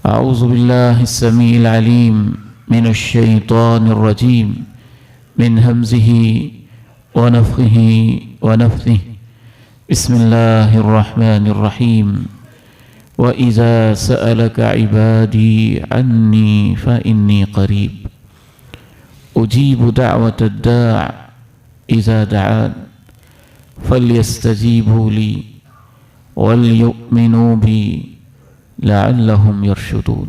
أعوذ بالله السميع العليم من الشيطان الرجيم من همزه ونفخه ونفثه بسم الله الرحمن الرحيم وإذا سألك عبادي عني فإني قريب أجيب دعوة الداع إذا دعان فليستجيبوا لي وَلْيُؤْمِنُوا بِي لَعَلَّهُمْ يَرْشُدُونَ۔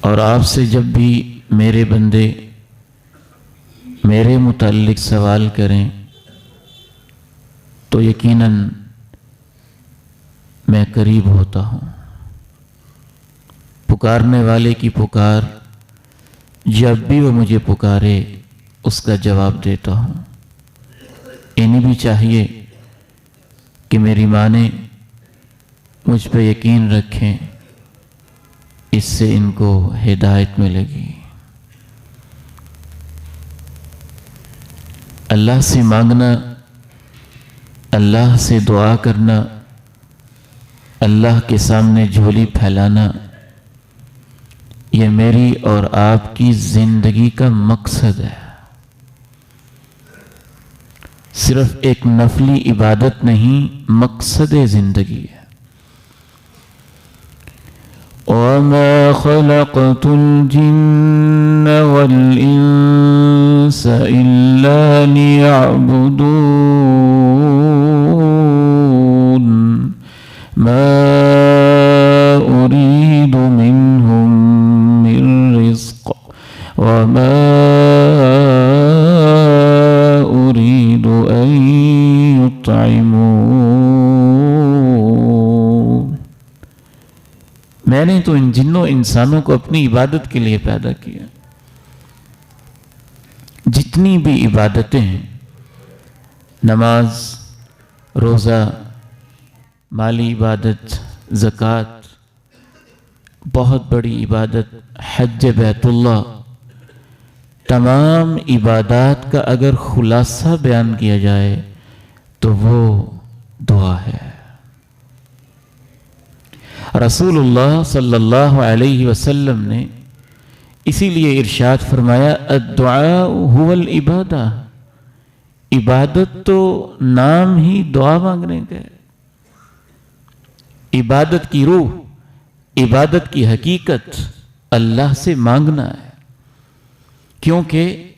اور آپ سے جب بھی میرے بندے میرے متعلق سوال کریں تو یقیناً میں قریب ہوتا ہوں۔ پکارنے والے کی پکار جب بھی وہ مجھے پکارے اس کا جواب دیتا ہوں۔ انہیں بھی چاہیے کہ میری مانیں، مجھ پہ یقین رکھیں، اس سے ان کو ہدایت ملے گی۔ اللہ سے مانگنا، اللہ سے دعا کرنا، اللہ کے سامنے جھولی پھیلانا، یہ میری اور آپ کی زندگی کا مقصد ہے۔ صرف ایک نفلی عبادت نہیں، مقصد زندگی ہے۔ وَمَا خَلَقْتُ الْجِنَّ وَالْإِنسَ إِلَّا لِيَعْبُدُونَ مَا أُرِيدُ مِنْهُمْ مِنْ رِزْقٍ وَمَا أُرِيدُ أَنْ يُطْعِمُونَ۔ میں نے تو ان جنوں انسانوں کو اپنی عبادت کے لیے پیدا کیا۔ جتنی بھی عبادتیں ہیں، نماز، روزہ، مالی عبادت، زکوٰۃ، بہت بڑی عبادت حج بیت اللہ، تمام عبادات کا اگر خلاصہ بیان کیا جائے تو وہ دعا ہے۔ رسول اللہ صلی اللہ علیہ وسلم نے اسی لیے ارشاد فرمایا الدعاء هو العبادہ، عبادت تو نام ہی دعا مانگنے کا ہے۔ عبادت کی روح، عبادت کی حقیقت اللہ سے مانگنا ہے، کیونکہ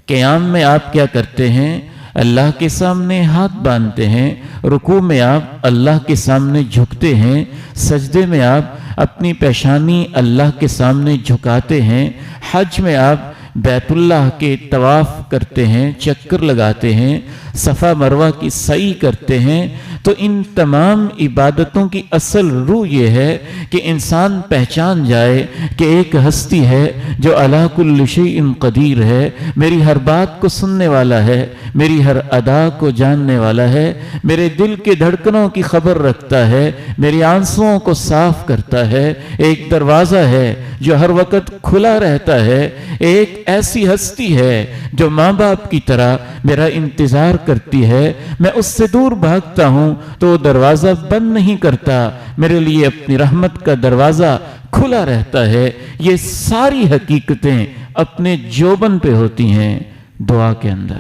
قیام میں آپ کیا کرتے ہیں؟ اللہ کے سامنے ہاتھ باندھتے ہیں، رکوع میں آپ اللہ کے سامنے جھکتے ہیں، سجدے میں آپ اپنی پیشانی اللہ کے سامنے جھکاتے ہیں، حج میں آپ بیت اللہ کے طواف کرتے ہیں، چکر لگاتے ہیں، صفا مروہ کی سعی کرتے ہیں۔ تو ان تمام عبادتوں کی اصل روح یہ ہے کہ انسان پہچان جائے کہ ایک ہستی ہے جو علی کل شیء قدیر ہے، میری ہر بات کو سننے والا ہے، میری ہر ادا کو جاننے والا ہے، میرے دل کے دھڑکنوں کی خبر رکھتا ہے، میری آنسوؤں کو صاف کرتا ہے، ایک دروازہ ہے جو ہر وقت کھلا رہتا ہے، ایک ایسی ہستی ہے جو ماں باپ کی طرح میرا انتظار کرتی ہے، میں اس سے دور بھاگتا ہوں تو وہ دروازہ بند نہیں کرتا، میرے لیے اپنی رحمت کا دروازہ کھلا رہتا ہے۔ یہ ساری حقیقتیں اپنے جوبن پہ ہوتی ہیں دعا کے اندر۔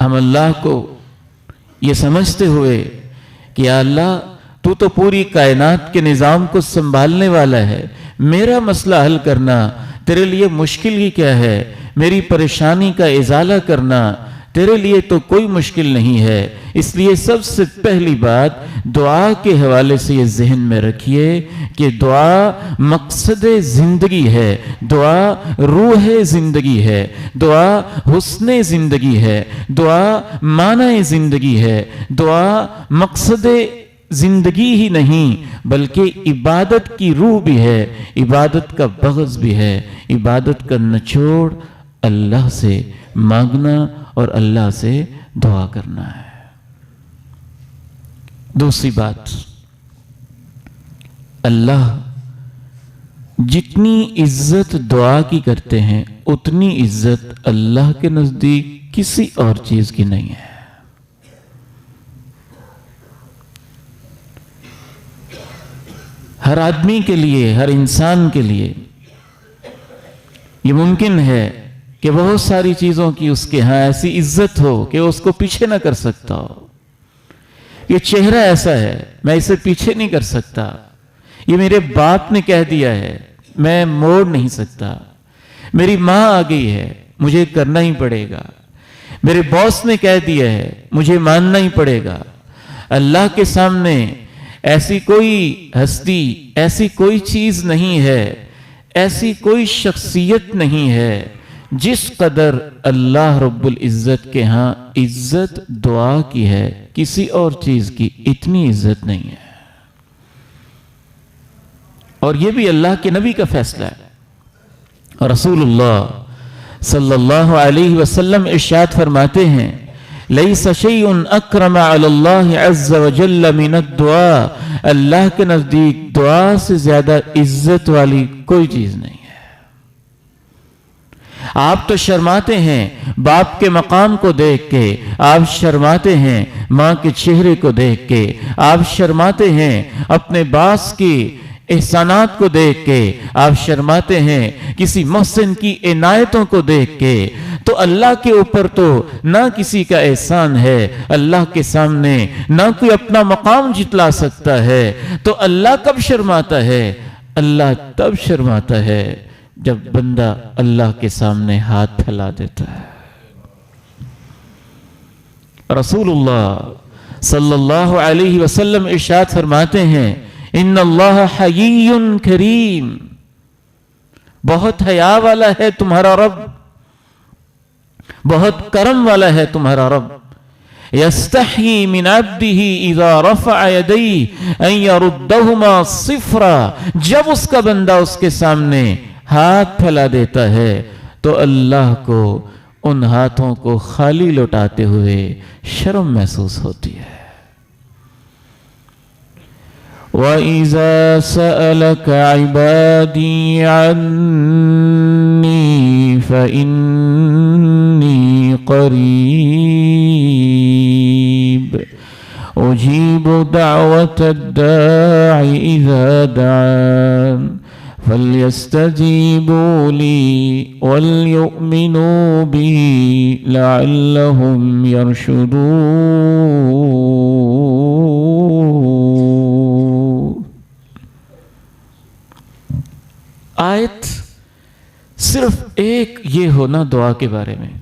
ہم اللہ کو یہ سمجھتے ہوئے کہ یا اللہ تو تو پوری کائنات کے نظام کو سنبھالنے والا ہے، میرا مسئلہ حل کرنا تیرے لیے مشکل ہی کیا ہے، میری پریشانی کا ازالہ کرنا تیرے لیے تو کوئی مشکل نہیں ہے۔ اس لیے سب سے پہلی بات دعا کے حوالے سے یہ ذہن میں رکھیے کہ دعا مقصد زندگی ہے، دعا روح زندگی ہے، دعا حسن زندگی ہے، دعا معنی زندگی ہے، دعا مقصد زندگی ہی نہیں بلکہ عبادت کی روح بھی ہے، عبادت کا بغض بھی ہے، عبادت کا نچوڑ اللہ سے مانگنا اور اللہ سے دعا کرنا ہے۔ دوسری بات، اللہ جتنی عزت دعا کی کرتے ہیں اتنی عزت اللہ کے نزدیک کسی اور چیز کی نہیں ہے۔ ہر آدمی کے لیے، ہر انسان کے لیے یہ ممکن ہے کہ بہت ساری چیزوں کی اس کے ہاں ایسی عزت ہو کہ وہ اس کو پیچھے نہ کر سکتا ہو. یہ چہرہ ایسا ہے، میں اسے پیچھے نہیں کر سکتا. یہ میرے باپ نے کہہ دیا ہے، میں موڑ نہیں سکتا. میری ماں آ گئی ہے، مجھے کرنا ہی پڑے گا. میرے باس نے کہہ دیا ہے، مجھے ماننا ہی پڑے گا. اللہ کے سامنے ایسی کوئی ہستی، ایسی کوئی چیز نہیں ہے، ایسی کوئی شخصیت نہیں ہے جس قدر اللہ رب العزت کے ہاں عزت دعا کی ہے. کسی اور چیز کی اتنی عزت نہیں ہے. اور یہ بھی اللہ کے نبی کا فیصلہ ہے. رسول اللہ صلی اللہ علیہ وسلم ارشاد فرماتے ہیں، لیس شیء اکرم علی اللہ عز وجل من الدعاء. اللہ کے نزدیک دعا سے زیادہ عزت والی کوئی چیز نہیں ہے. آپ تو شرماتے ہیں باپ کے مقام کو دیکھ کے، آپ شرماتے ہیں ماں کے چہرے کو دیکھ کے، آپ شرماتے ہیں اپنے باس کی احسانات کو دیکھ کے، آپ شرماتے ہیں کسی محسن کی عنایتوں کو دیکھ کے. تو اللہ کے اوپر تو نہ کسی کا احسان ہے، اللہ کے سامنے نہ کوئی اپنا مقام جتلا سکتا ہے. تو اللہ کب شرماتا ہے؟ اللہ تب شرماتا ہے جب بندہ اللہ کے سامنے ہاتھ پھیلا دیتا ہے. رسول اللہ صلی اللہ علیہ وسلم ارشاد فرماتے ہیں، ان اللہ حیی کریم. بہت حیا والا ہے تمہارا رب، بہت کرم والا ہے تمہارا رب. یستحیی من عبدہ اذا رفع یدیہ ان یردہما صفرا. جب اس کا بندہ اس کے سامنے ہاتھ پھیلا دیتا ہے تو اللہ کو ان ہاتھوں کو خالی لوٹاتے ہوئے شرم محسوس ہوتی ہے. وَإِذَا سَأَلَكَ عِبَادِي عَنِّي فَإِنِّي قَرِيبٌ أُجِيبُ دَعْوَةَ الدَّاعِ إِذَا دَعَانِ فَلْيَسْتَجِيبُوا لِي وَلْيُؤْمِنُوا بِي لَعَلَّهُمْ يَرْشُدُونَ. آیت صرف ایک یہ ہونا دعا کے بارے میں،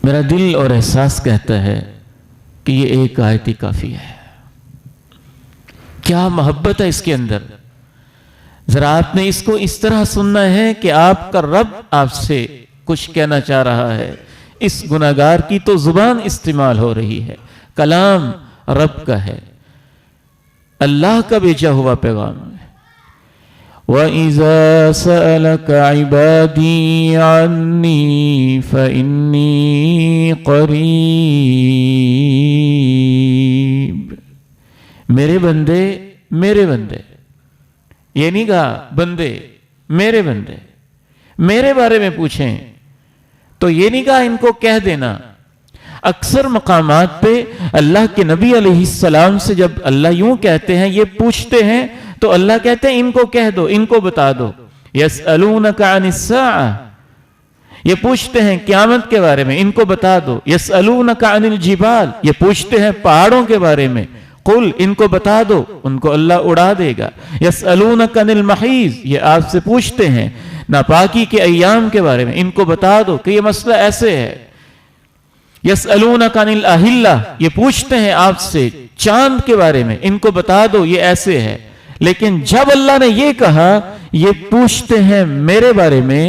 میرا دل اور احساس کہتا ہے کہ یہ ایک آیت ہی کافی ہے. کیا محبت ہے اس کے اندر. ذرا آپ نے اس کو اس طرح سننا ہے کہ آپ کا رب آپ سے کچھ کہنا چاہ رہا ہے. اس گناہگار کی تو زبان استعمال ہو رہی ہے، کلام رب کا ہے، اللہ کا بھیجا ہوا پیغام ہے. وَإِذَا سَأَلَكَ عِبَادِي عَنِّي فَإِنِّي قَرِيبٌ. میرے بندے، میرے بندے، یہ نہیں کہا بندے، میرے بندے میرے بارے میں پوچھیں تو یہ نہیں کہا ان کو کہہ دینا. اکثر مقامات پہ اللہ کے نبی علیہ السلام سے جب اللہ یوں کہتے ہیں، یہ پوچھتے ہیں تو اللہ کہتے ہیں ان کو کہہ دو، ان کو بتا دو. یسألونک عن الساعہ، یہ پوچھتے ہیں قیامت کے بارے میں، ان کو بتا دو. یسألونک عن الجبال، یہ پوچھتے ہیں پہاڑوں کے بارے میں، قل، ان کو بتا دو، ان کو اللہ اڑا دے گا. یسألونک عن المحیض، یہ آپ سے پوچھتے ہیں ناپاکی کے ایام کے بارے میں، ان کو بتا دو کہ یہ مسئلہ ایسے ہے. یسألونک عن الاہلہ، یہ پوچھتے ہیں آپ سے چاند کے بارے میں، ان کو بتا دو یہ ایسے ہے. لیکن جب اللہ نے یہ کہا یہ پوچھتے ہیں میرے بارے میں،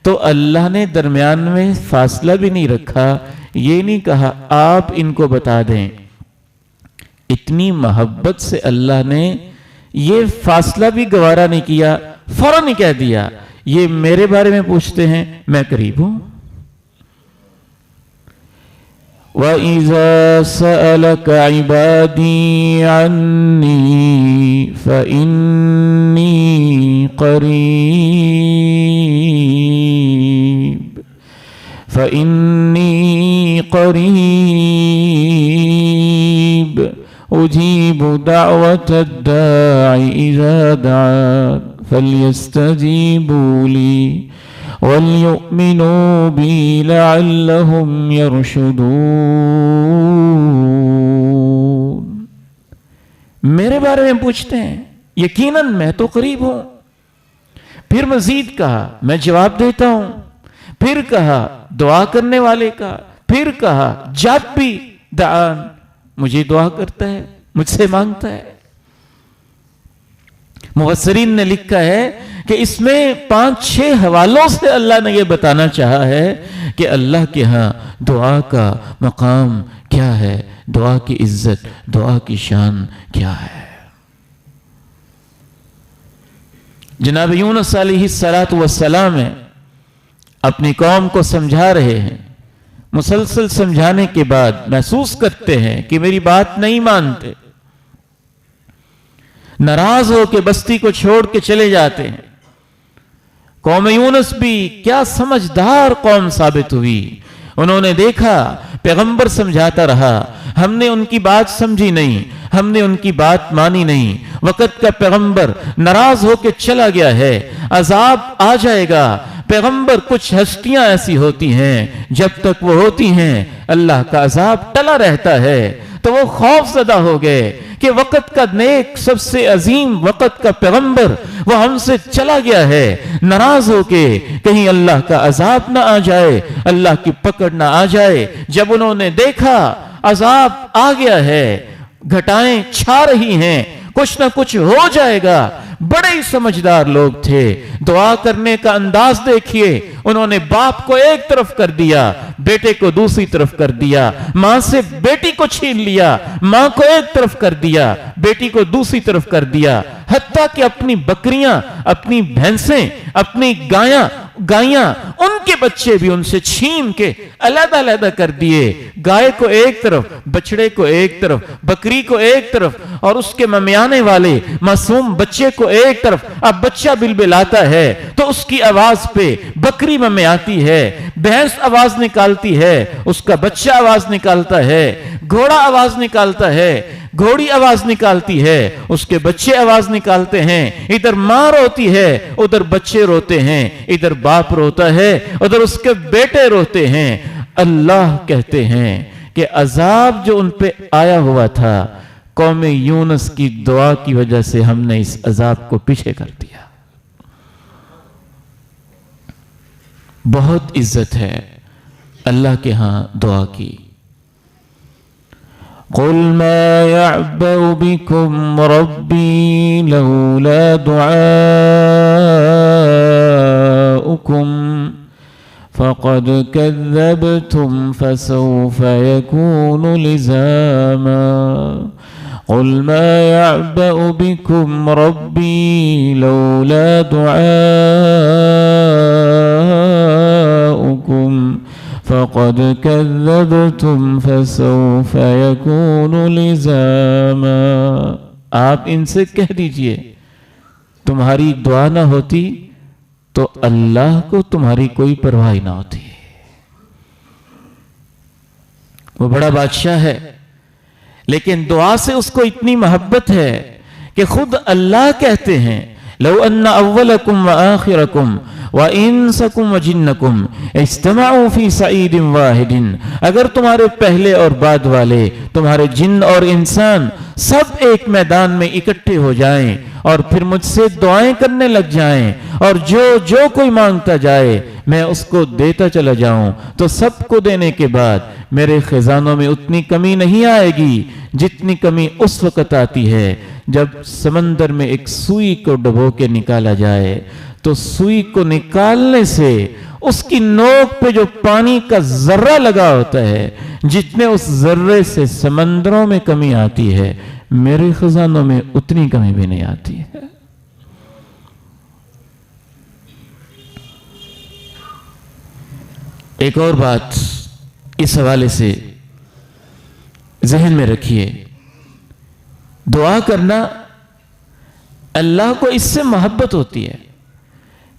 تو اللہ نے درمیان میں فاصلہ بھی نہیں رکھا. یہ نہیں کہا آپ ان کو بتا دیں. اتنی محبت سے اللہ نے یہ فاصلہ بھی گوارا نہیں کیا، فوراً ہی کہہ دیا یہ میرے بارے میں پوچھتے ہیں، میں قریب ہوں. وَإِذَا سَأَلَكَ عِبَادِي عَنِّي فَإِنِّي قَرِيبٌ فَإِنِّي قَرِيبٌ أُجِيبُ دعوة الداع إذا دعان فليستجيبوا لي وَلْيُؤْمِنُوا بِي لَعَلَّهُمْ يَرْشُدُونَ۔ میرے بارے میں پوچھتے ہیں، یقیناً میں تو قریب ہوں۔ پھر مزید کہا میں جواب دیتا ہوں، پھر کہا دعا کرنے والے کا، پھر کہا جب بھی دعان مجھے دعا کرتا ہے، مجھ سے مانگتا ہے۔ مفسرین نے لکھا ہے کہ اس میں 5-6 حوالوں سے اللہ نے یہ بتانا چاہا ہے کہ اللہ کے ہاں دعا کا مقام کیا ہے، دعا کی عزت، دعا کی شان کیا ہے۔ جناب یونس علیہ السلام اپنی قوم کو سمجھا رہے ہیں، مسلسل سمجھانے کے بعد محسوس کرتے ہیں کہ میری بات نہیں مانتے، ناراض ہو کے بستی کو چھوڑ کے چلے جاتے ہیں۔ قوم یونس بھی کیا سمجھدار قوم ثابت ہوئی، انہوں نے دیکھا پیغمبر سمجھاتا رہا، ہم نے ان کی بات سمجھی نہیں، ہم نے ان کی بات مانی نہیں، وقت کا پیغمبر ناراض ہو کے چلا گیا ہے، عذاب آ جائے گا۔ پیغمبر کچھ ہستیاں ایسی ہوتی ہیں جب تک وہ ہوتی ہیں اللہ کا عذاب ٹلا رہتا ہے، تو وہ خوف زدہ ہو گئے کہ وقت کا نیک سب سے عظیم وقت کا پیغمبر وہ ہم سے چلا گیا ہے، ناراض ہو کے کہیں اللہ کا عذاب نہ آ جائے، اللہ کی پکڑ نہ آ جائے۔ جب انہوں نے دیکھا عذاب آ گیا ہے، گھٹائیں چھا رہی ہیں، کچھ نہ کچھ ہو جائے گا، بڑے ہی سمجھدار لوگ تھے۔ دعا کرنے کا انداز دیکھیے، انہوں نے باپ کو ایک طرف کر دیا، بیٹے کو دوسری طرف کر دیا، ماں سے بیٹی کو چھین لیا، ماں کو ایک طرف کر دیا، بیٹی کو دوسری طرف کر دیا، حتیٰ کہ اپنی بکریاں، اپنی بھینسیں، اپنی گائیاں ان کے بچے بھی ان سے چھین کے علیحدہ علیحدہ کر دیے، گائے کو ایک طرف، بچڑے کو ایک طرف، بکری کو ایک طرف، اور اس کے ممیانے والے معصوم بچے کو ایک طرف۔ اب بچہ بلبلاتا ہے تو اس کی آواز پہ بکری ممیاتی ہے، بھینس آواز نکالتی ہے، اس کا بچہ آواز نکالتا ہے، گھوڑا آواز نکالتا ہے، گھوڑی آواز نکالتی ہے، اس کے بچے آواز نکالتے ہیں، ادھر ماں روتی ہے، ادھر بچے روتے ہیں، ادھر باپ روتا ہے، ادھر اس کے بیٹے روتے ہیں۔ اللہ کہتے ہیں کہ عذاب جو ان پہ آیا ہوا تھا، قوم یونس کی دعا کی وجہ سے ہم نے اس عذاب کو پیچھے کر دیا۔ بہت عزت ہے اللہ کے ہاں دعا کی۔ قل ما يعبأ بكم ربي لولا دعاؤكم فقد كذبتم فسوف يكون لزاما۔ قل ما يعبأ بكم ربي لولا دعاؤكم فقد كذبتم فسوف يكون لزاما۔ آپ ان سے کہہ دیجئے تمہاری دعا نہ ہوتی تو اللہ کو تمہاری کوئی پرواہ نہ ہوتی۔ وہ بڑا بادشاہ ہے، لیکن دعا سے اس کو اتنی محبت ہے کہ خود اللہ کہتے ہیں لو ان اولکم وآخرکم وَإِنسَكُمْ وَجِنَّكُمْ اجتمعوا فی سعید واحد، اگر تمہارے پہلے اور بعد والے، تمہارے جن اور انسان سب ایک میدان میں اکٹھے ہو جائیں اور پھر مجھ سے دعائیں کرنے لگ جائیں، اور جو کوئی مانگتا جائے میں اس کو دیتا چلا جاؤں، تو سب کو دینے کے بعد میرے خزانوں میں اتنی کمی نہیں آئے گی جتنی کمی اس وقت آتی ہے جب سمندر میں ایک سوئی کو ڈبو کے نکالا جائے، تو سوئی کو نکالنے سے اس کی نوک پہ جو پانی کا ذرہ لگا ہوتا ہے، جتنے اس ذرے سے سمندروں میں کمی آتی ہے، میرے خزانوں میں اتنی کمی بھی نہیں آتی ہے۔ ایک اور بات اس حوالے سے ذہن میں رکھیے، دعا کرنا اللہ کو اس سے محبت ہوتی ہے۔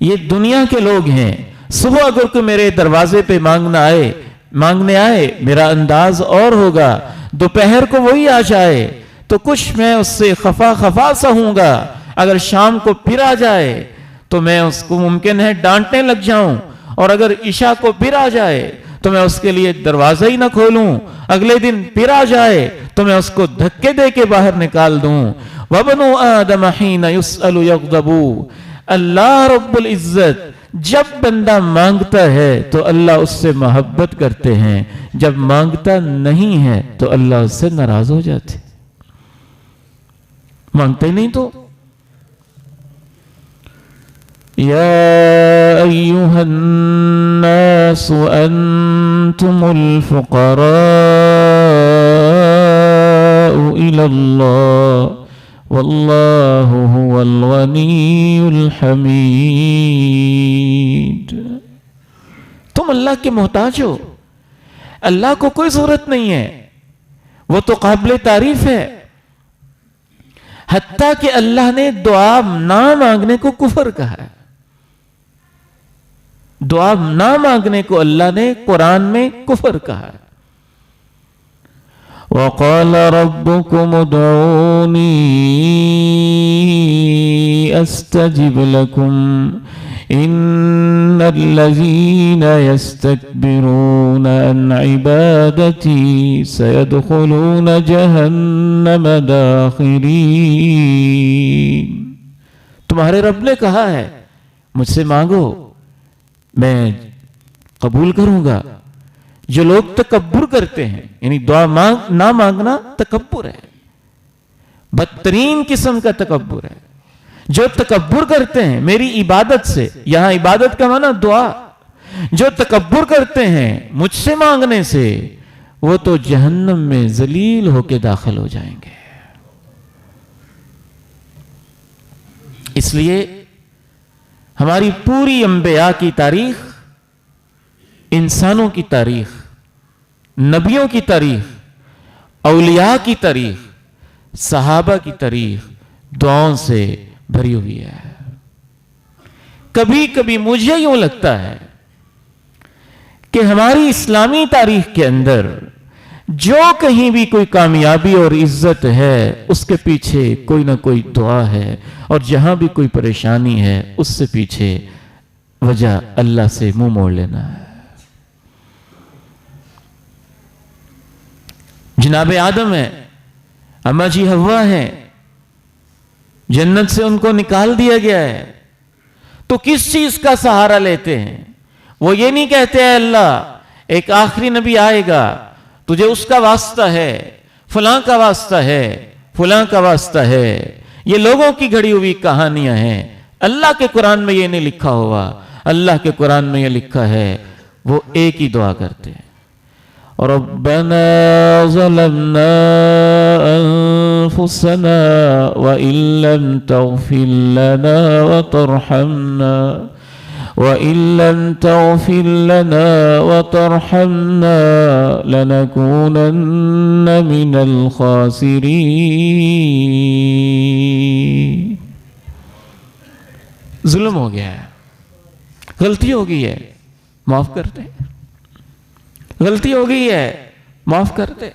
یہ دنیا کے لوگ ہیں، صبح اگر کوئی میرے دروازے پہ مانگنے آئے میرا انداز اور ہوگا، دوپہر کو وہی آ جائے، تو کچھ میں اس سے خفا خفا سا ہوں گا، اگر شام کو پھر آ جائے تو میں اس کو ممکن ہے ڈانٹنے لگ جاؤں، اور اگر عشاء کو پھر آ جائے تو میں اس کے لیے دروازہ ہی نہ کھولوں، اگلے دن پھر آ جائے تو میں اس کو دھکے دے کے باہر نکال دوں۔ وَبَنُو آدَمَ حِينَ يُسْأَلُ يَغْضَبُ۔ اللہ رب العزت جب بندہ مانگتا ہے تو اللہ اس سے محبت کرتے ہیں، جب مانگتا نہیں ہے تو اللہ اس سے ناراض ہو جاتے، مانگتے نہیں تو۔ يا أيها الناس أنتم الفقراء إلى الله والله هو الغني الحميد۔ تم اللہ کے محتاج ہو، اللہ کو کوئی ضرورت نہیں ہے، وہ تو قابل تعریف ہے۔ حتیٰ کہ اللہ نے دعا نہ مانگنے کو کفر کہا ہے، دعا نہ مانگنے کو اللہ نے قرآن میں کفر کہا ہے۔ وَقَالَ رَبُّكُمُ ادْعُونِي أَسْتَجِبْ لَكُمْ إِنَّ الَّذِينَ يَسْتَكْبِرُونَ عَنْ عِبَادَتِي سَيَدْخُلُونَ جَهَنَّمَ دَاخِرِينَ۔ تمہارے رب نے کہا ہے مجھ سے مانگو میں قبول کروں گا۔ جو لوگ تکبر کرتے ہیں، یعنی دعا نہ مانگنا تکبر ہے، بدترین قسم کا تکبر ہے۔ جو تکبر کرتے ہیں میری عبادت سے، یہاں عبادت کا معنی دعا، جو تکبر کرتے ہیں مجھ سے مانگنے سے، وہ تو جہنم میں ذلیل ہو کے داخل ہو جائیں گے۔ اس لیے ہماری پوری انبیاء کی تاریخ، انسانوں کی تاریخ، نبیوں کی تاریخ، اولیاء کی تاریخ، صحابہ کی تاریخ دعاؤں سے بھری ہوئی ہے۔ کبھی کبھی مجھے یوں لگتا ہے کہ ہماری اسلامی تاریخ کے اندر جو کہیں بھی کوئی کامیابی اور عزت ہے اس کے پیچھے کوئی نہ کوئی دعا ہے، اور جہاں بھی کوئی پریشانی ہے اس سے پیچھے وجہ اللہ سے منہ موڑ لینا ہے۔ جناب آدم ہے، اما جی حوا ہیں، جنت سے ان کو نکال دیا گیا ہے، تو کس چیز کا سہارا لیتے ہیں؟ وہ یہ نہیں کہتے ہیں اللہ ایک آخری نبی آئے گا، تجھے اس کا واسطہ ہے، فلاں کا واسطہ ہے، فلاں کا واسطہ ہے۔ یہ لوگوں کی گھڑی ہوئی کہانیاں ہیں، اللہ کے قرآن میں یہ نہیں لکھا ہوا۔ اللہ کے قرآن میں یہ لکھا ہے، وہ ایک ہی دعا کرتے ہیں، ربنا ظلمنا انفسنا وإن لم تغفر لنا وترحمنا وَإِن لَّمْ تَغْفِرْ لَنَا وَتَرْحَمْنَا لَنَكُونَنَّ مِنَ الْخَاسِرِينَ۔ ظلم ہو گیا ہے، غلطی ہو گئی ہے، معاف کرتے، غلطی ہو گئی ہے معاف کرتے۔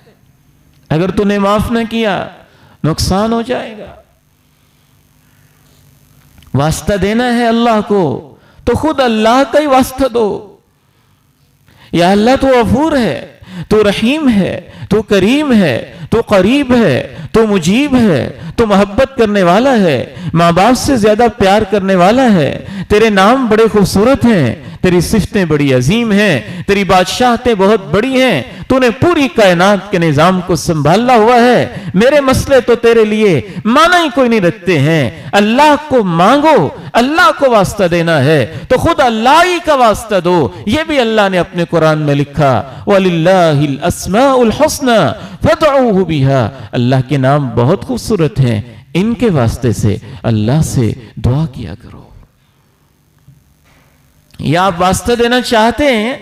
اگر تو نے معاف نہ کیا نقصان ہو جائے گا۔ واسطہ دینا ہے اللہ کو تو خود اللہ کا ہی واسطہ دو۔ یا اللہ تو غفور ہے، تو رحیم ہے، تو کریم ہے، تو قریب ہے، تو مجیب ہے، تو محبت کرنے والا ہے، ماں باپ سے زیادہ پیار کرنے والا ہے، تیرے نام بڑے خوبصورت ہیں، تیری صفتیں بڑی عظیم ہیں، تیری بادشاہتیں بہت بڑی ہیں، تو نے پوری کائنات کے نظام کو سنبھالا ہوا ہے۔ میرے مسئلے تو تیرے لیے معنی ہی کوئی نہیں رکھتے ہیں۔ اللہ کو مانگو، اللہ کو واسطہ دینا ہے تو خود اللہ ہی کا واسطہ دو۔ یہ بھی اللہ نے اپنے قرآن میں لکھا، وَلِلَّهِ الْأَسْمَاءُ الْحُسْنَى فَادْعُوهُ بِهَا۔ اللہ کے نام بہت خوبصورت ہیں، ان کے واسطے سے اللہ سے دعا کیا کرو۔ یا آپ واسطہ دینا چاہتے ہیں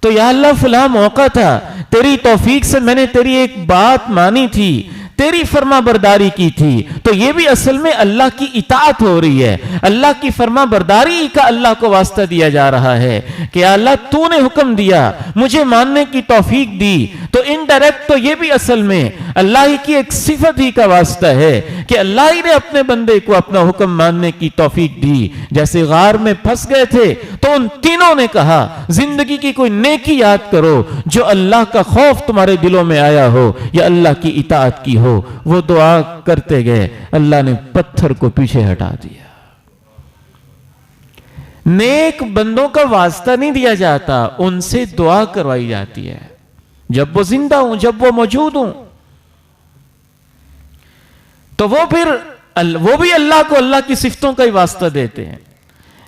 تو یا اللہ فلاں موقع تھا، تیری توفیق سے میں نے تیری ایک بات مانی تھی، تیری فرما برداری کی تھی، تو یہ بھی اصل میں اللہ کی اطاعت ہو رہی ہے، اللہ کی فرما برداری کا اللہ کو واسطہ دیا جا رہا ہے کہ یا اللہ تو نے حکم دیا، مجھے ماننے کی توفیق دی، تو انڈائریکٹ انڈائریکٹ تو یہ بھی اصل میں اللہ ہی کی ایک صفت ہی کا واسطہ ہے کہ اللہ ہی نے اپنے بندے کو اپنا حکم ماننے کی توفیق دی. جیسے غار میں پھنس گئے تھے تو ان تینوں نے کہا زندگی کی کوئی نیکی یاد کرو جو اللہ کا خوف تمہارے دلوں میں آیا ہو یا اللہ کی اطاعت کی ہو. وہ دعا کرتے گئے, اللہ نے پتھر کو پیچھے ہٹا دیا. نیک بندوں کا واسطہ نہیں دیا جاتا, ان سے دعا کروائی جاتی ہے جب وہ زندہ ہوں, جب وہ موجود ہوں. تو وہ بھی اللہ کو اللہ کی صفتوں کا ہی واسطہ دیتے ہیں.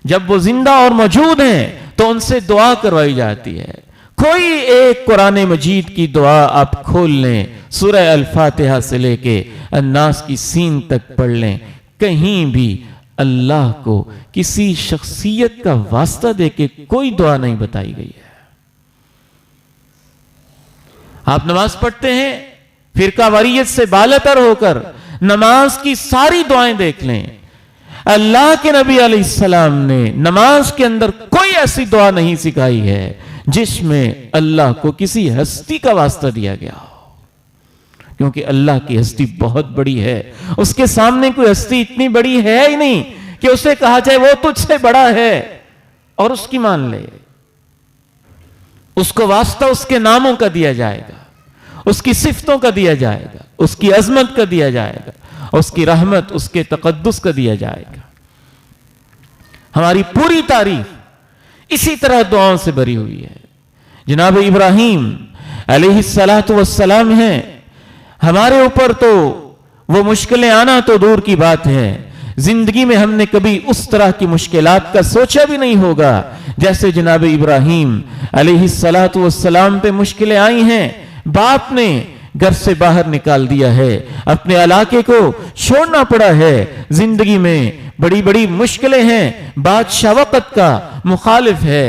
جب وہ زندہ اور موجود ہیں تو ان سے دعا کروائی جاتی ہے. کوئی ایک قرآن مجید کی دعا آپ کھول لیں, سورہ الفاتحہ سے لے کے الناس کی سین تک پڑھ لیں, کہیں بھی اللہ کو کسی شخصیت کا واسطہ دے کے کوئی دعا نہیں بتائی گئی ہے. آپ نماز پڑھتے ہیں, فرقہ واریت سے بالاتر ہو کر نماز کی ساری دعائیں دیکھ لیں. اللہ کے نبی علیہ السلام نے نماز کے اندر کوئی ایسی دعا نہیں سکھائی ہے جس میں اللہ کو کسی ہستی کا واسطہ دیا گیا ہو, کیونکہ اللہ کی ہستی بہت بڑی ہے. اس کے سامنے کوئی ہستی اتنی بڑی ہے ہی نہیں کہ اسے کہا جائے وہ تجھ سے بڑا ہے اور اس کی مان لے. اس کو واسطہ اس کے ناموں کا دیا جائے گا, اس کی صفتوں کا دیا جائے گا, اس کی عظمت کا دیا جائے گا, اس کی رحمت, اس کے تقدس کا دیا جائے گا. ہماری پوری تاریخ اسی طرح دعاؤں سے بھری ہوئی ہے. جناب ابراہیم علیہ السلام ہیں, ہمارے اوپر تو وہ مشکلیں آنا تو دور کی بات ہے, زندگی میں ہم نے کبھی اس طرح کی مشکلات کا سوچا بھی نہیں ہوگا جیسے جناب ابراہیم علیہ السلام پہ مشکلیں آئی ہیں. باپ نے گھر سے باہر نکال دیا ہے, اپنے علاقے کو چھوڑنا پڑا ہے, زندگی میں بڑی بڑی مشکلیں ہیں, بادشاہ وقت کا مخالف ہے,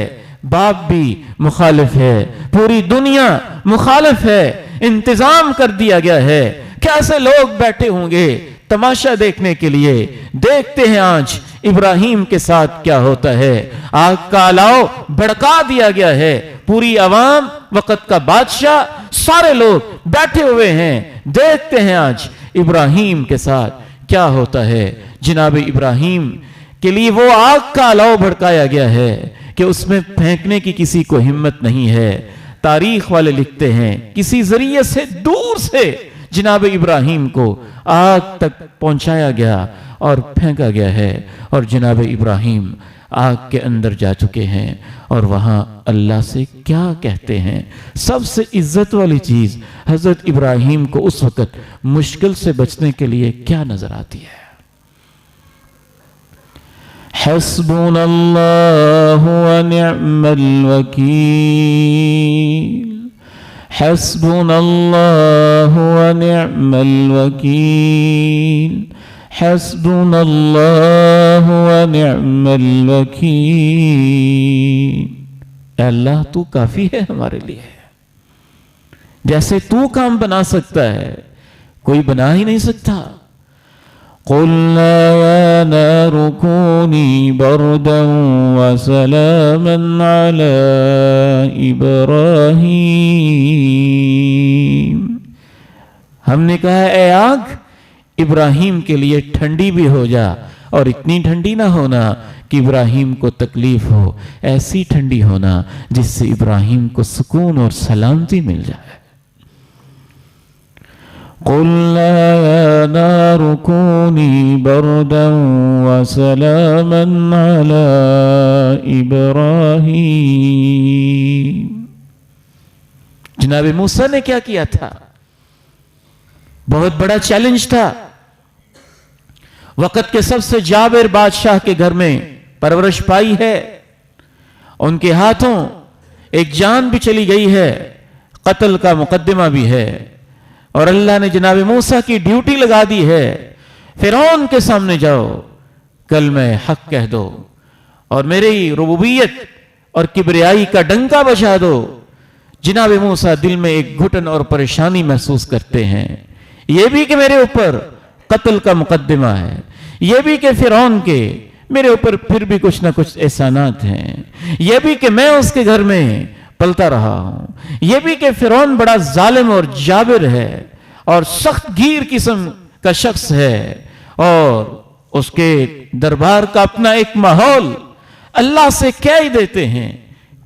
باپ بھی مخالف ہے, پوری دنیا مخالف ہے, انتظام کر دیا گیا ہے. کیسے لوگ بیٹھے ہوں گے تماشا دیکھنے کے لیے. دیکھتے ہیں آج ابراہیم کے ساتھ کیا ہوتا ہے. آگ کا الاؤ بھڑکا دیا گیا ہے, پوری عوام, وقت کا بادشاہ, سارے لوگ بیٹھے ہوئے ہیں. دیکھتے ہیں آج ابراہیم کے ساتھ کیا ہوتا ہے. جناب ابراہیم کے لیے وہ آگ کا الاؤ بھڑکایا گیا ہے کہ اس میں پھینکنے کی کسی کو ہمت نہیں ہے. تاریخ والے لکھتے ہیں کسی ذریعے سے دور سے جناب ابراہیم کو آگ تک پہنچایا گیا اور پھینکا گیا ہے, اور جناب ابراہیم آگ کے اندر جا چکے ہیں اور وہاں اللہ سے کیا کہتے ہیں. سب سے عزت والی چیز حضرت ابراہیم کو اس وقت مشکل سے بچنے کے لیے کیا نظر آتی ہے؟ حسبنا اللہ ونعم الوکیل, حسبنا اللہ ونعم الوکیل, حسبنا اللہ ونعم الوکیل. اے اللہ تو کافی ہے ہمارے لیے, جیسے تو کام بنا سکتا ہے کوئی بنا ہی نہیں سکتا. قُلْنَا يَا نَارُ كُونِي بَرْدًا وَسَلَامًا عَلَىٰ إِبْرَاهِيمَ. ہم نے کہا اے آگ ابراہیم کے لیے ٹھنڈی بھی ہو جا, اور اتنی ٹھنڈی نہ ہونا کہ ابراہیم کو تکلیف ہو, ایسی ٹھنڈی ہونا جس سے ابراہیم کو سکون اور سلامتی مل جائے. قُلْنَا يَا نَارُ كُونِي بَرْدًا وَسَلَامًا عَلَىٰ إِبْرَاهِيمَ. جناب موسیٰ نے کیا کیا تھا؟ بہت بڑا چیلنج تھا. وقت کے سب سے جابر بادشاہ کے گھر میں پرورش پائی ہے, ان کے ہاتھوں ایک جان بھی چلی گئی ہے, قتل کا مقدمہ بھی ہے, اور اللہ نے جناب موسیٰ کی ڈیوٹی لگا دی ہے, فرعون کے سامنے جاؤ, کلمہ حق کہہ دو اور میری ربوبیت اور کبریائی کا ڈنکا بجا دو. جناب موسیٰ دل میں ایک گھٹن اور پریشانی محسوس کرتے ہیں, یہ بھی کہ میرے اوپر قتل کا مقدمہ ہے, یہ بھی کہ فرعون کے میرے اوپر پھر بھی کچھ نہ کچھ احسانات ہیں, یہ بھی کہ میں اس کے گھر میں پلتا رہا ہوں، یہ بھی کہ فرعون بڑا ظالم اور جابر ہے اور سخت گیر قسم کا شخص ہے، اور اس کے دربار کا اپنا ایک ماحول۔ اللہ سے کہہ ہی دیتے ہیں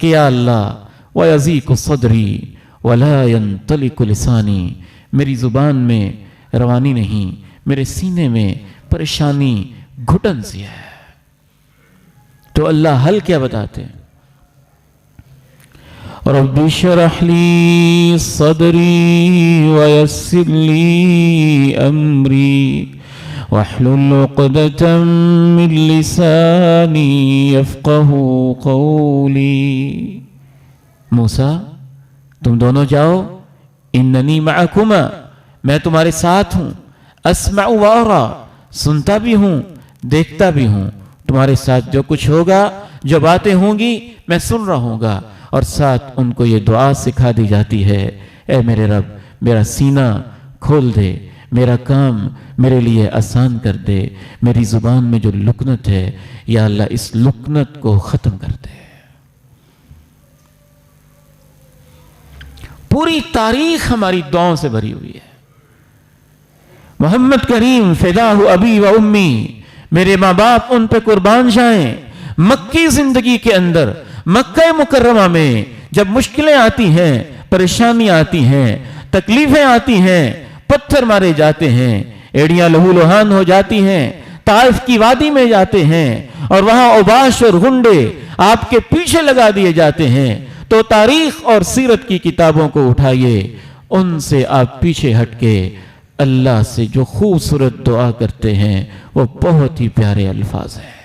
کہ یا اللہ وَيَضِيقُ صَدْرِي وَلَا يَنطَلِقُ لِسَانِي، میری زبان میں روانی نہیں، میرے سینے میں پریشانی گھٹن سی ہے۔ تو اللہ حل کیا بتاتے ہیں؟ رب اشرح لی صدری ویسر لی امری واحلل عقدۃ من لسانی یفقہوا قولی۔ موسیٰ تم دونوں جاؤ، اننی معکما، میں تمہارے ساتھ ہوں، اسمع و ارى، سنتا بھی ہوں دیکھتا بھی ہوں، تمہارے ساتھ جو کچھ ہوگا، جو باتیں ہوں گی میں سن رہا ہوں گا۔ اور ساتھ ان کو یہ دعا سکھا دی جاتی ہے، اے میرے رب میرا سینہ کھول دے، میرا کام میرے لیے آسان کر دے، میری زبان میں جو لکنت ہے یا اللہ اس لکنت کو ختم کر دے۔ پوری تاریخ ہماری دعاؤں سے بھری ہوئی ہے۔ محمد کریم فداہ ابی و امی، میرے ماں باپ ان پہ قربان جائیں، مکی زندگی کے اندر مکہ مکرمہ میں جب مشکلیں آتی ہیں، پریشانی آتی ہیں، تکلیفیں آتی ہیں، پتھر مارے جاتے ہیں، ایڑیاں لہو لہان ہو جاتی ہیں، طائف کی وادی میں جاتے ہیں اور وہاں اوباش اور غنڈے آپ کے پیچھے لگا دیے جاتے ہیں، تو تاریخ اور سیرت کی کتابوں کو اٹھائیے، ان سے آپ پیچھے ہٹ کے اللہ سے جو خوبصورت دعا کرتے ہیں وہ بہت ہی پیارے الفاظ ہیں۔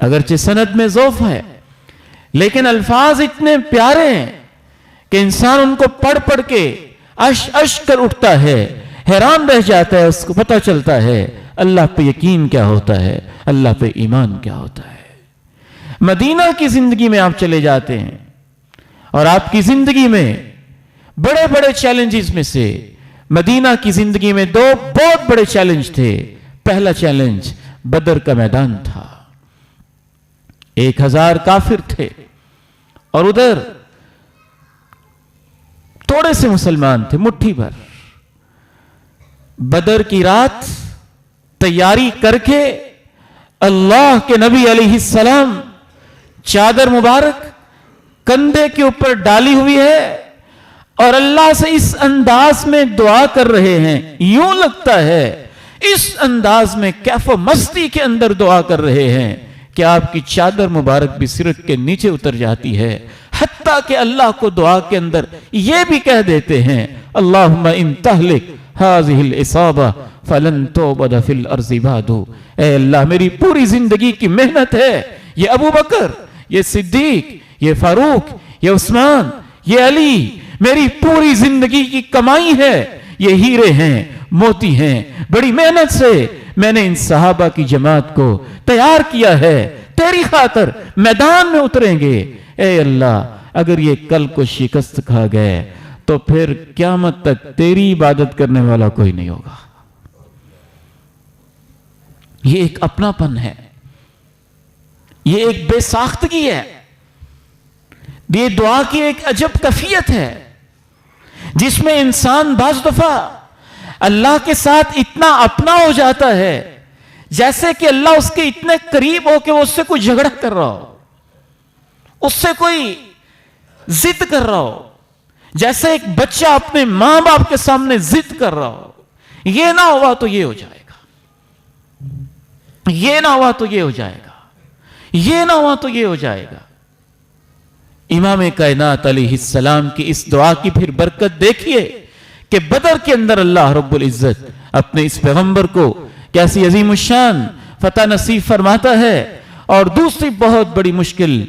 اگرچہ سند میں ضعف ہے لیکن الفاظ اتنے پیارے ہیں کہ انسان ان کو پڑھ پڑھ کے اش اش کر اٹھتا ہے، حیران رہ جاتا ہے، اس کو پتہ چلتا ہے اللہ پہ یقین کیا ہوتا ہے، اللہ پہ ایمان کیا ہوتا ہے۔ مدینہ کی زندگی میں آپ چلے جاتے ہیں اور آپ کی زندگی میں بڑے بڑے چیلنجز میں سے مدینہ کی زندگی میں دو بہت بڑے چیلنج تھے۔ پہلا چیلنج بدر کا میدان تھا، 1000 کافر تھے اور ادھر تھوڑے سے مسلمان تھے، مٹھی بھر۔ بدر کی رات تیاری کر کے اللہ کے نبی علیہ السلام چادر مبارک کندھے کے اوپر ڈالی ہوئی ہے اور اللہ سے اس انداز میں دعا کر رہے ہیں، یوں لگتا ہے اس انداز میں کیف و مستی کے اندر دعا کر رہے ہیں کہ آپ کی چادر مبارک بھی سرک کے نیچے اتر جاتی ہے، حتیٰ کہ اللہ کو دعا کے اندر یہ بھی کہہ دیتے ہیں اللہم ان تہلک هذه العصابہ فلن تعبد فی الارض بعد۔ اے اللہ میری پوری زندگی کی محنت ہے، یہ ابو بکر، یہ صدیق، یہ فاروق، یہ عثمان، یہ علی، میری پوری زندگی کی کمائی ہے، یہ ہیرے ہیں موتی ہیں، بڑی محنت سے میں نے ان صحابہ کی جماعت کو تیار کیا ہے، تیری خاطر میدان میں اتریں گے۔ اے اللہ اگر یہ کل کو شکست کھا گئے تو پھر قیامت تک تیری عبادت کرنے والا کوئی نہیں ہوگا۔ یہ ایک اپنا پن ہے، یہ ایک بے ساختگی ہے، یہ دعا کی ایک عجب کیفیت ہے جس میں انسان بعض دفعہ اللہ کے ساتھ اتنا اپنا ہو جاتا ہے جیسے کہ اللہ اس کے اتنے قریب ہو کہ وہ اس سے کوئی جھگڑا کر رہا ہو، اس سے کوئی ضد کر رہا ہو، جیسے ایک بچہ اپنے ماں باپ کے سامنے ضد کر رہا ہو، یہ نہ ہوا تو یہ ہو جائے گا، یہ نہ ہوا تو یہ ہو جائے گا، یہ نہ ہوا تو یہ ہو جائے گا۔ امام کائنات علیہ السلام کی اس دعا کی پھر برکت دیکھیے کہ بدر کے اندر اللہ رب العزت اپنے اس پیغمبر کو کیسی عظیم الشان فتح نصیب فرماتا ہے۔ اور دوسری بہت بڑی مشکل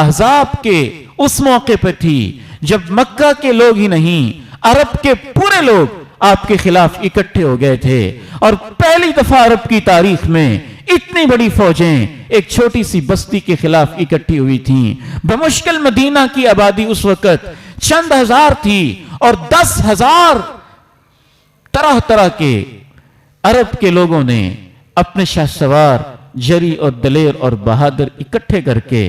احزاب کے اس موقع پر تھی جب مکہ کے لوگ ہی نہیں عرب کے پورے لوگ آپ کے خلاف اکٹھے ہو گئے تھے، اور پہلی دفعہ عرب کی تاریخ میں اتنی بڑی فوجیں ایک چھوٹی سی بستی کے خلاف اکٹھی ہوئی تھیں۔ بمشکل مدینہ کی آبادی اس وقت چند ہزار تھی اور 10,000 طرح طرح کے عرب کے لوگوں نے اپنے شاہ سوار، جری اور دلیر اور بہادر اکٹھے کر کے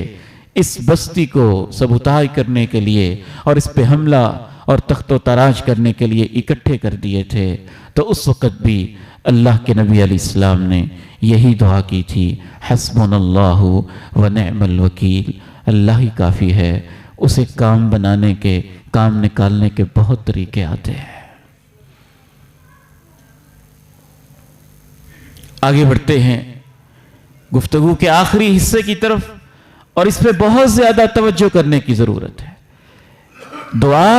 اس بستی کو سبوتاژ کرنے کے لیے اور اس پہ حملہ اور تخت و تاراج کرنے کے لیے اکٹھے کر دیے تھے، تو اس وقت بھی اللہ کے نبی علیہ السلام نے یہی دعا کی تھی، حسبنا اللہ و نعم الوکیل، اللہ ہی کافی ہے۔ اسے کام بنانے کے، کام نکالنے کے بہت طریقے آتے ہیں۔ آگے بڑھتے ہیں گفتگو کے آخری حصے کی طرف، اور اس پہ بہت زیادہ توجہ کرنے کی ضرورت ہے۔ دعا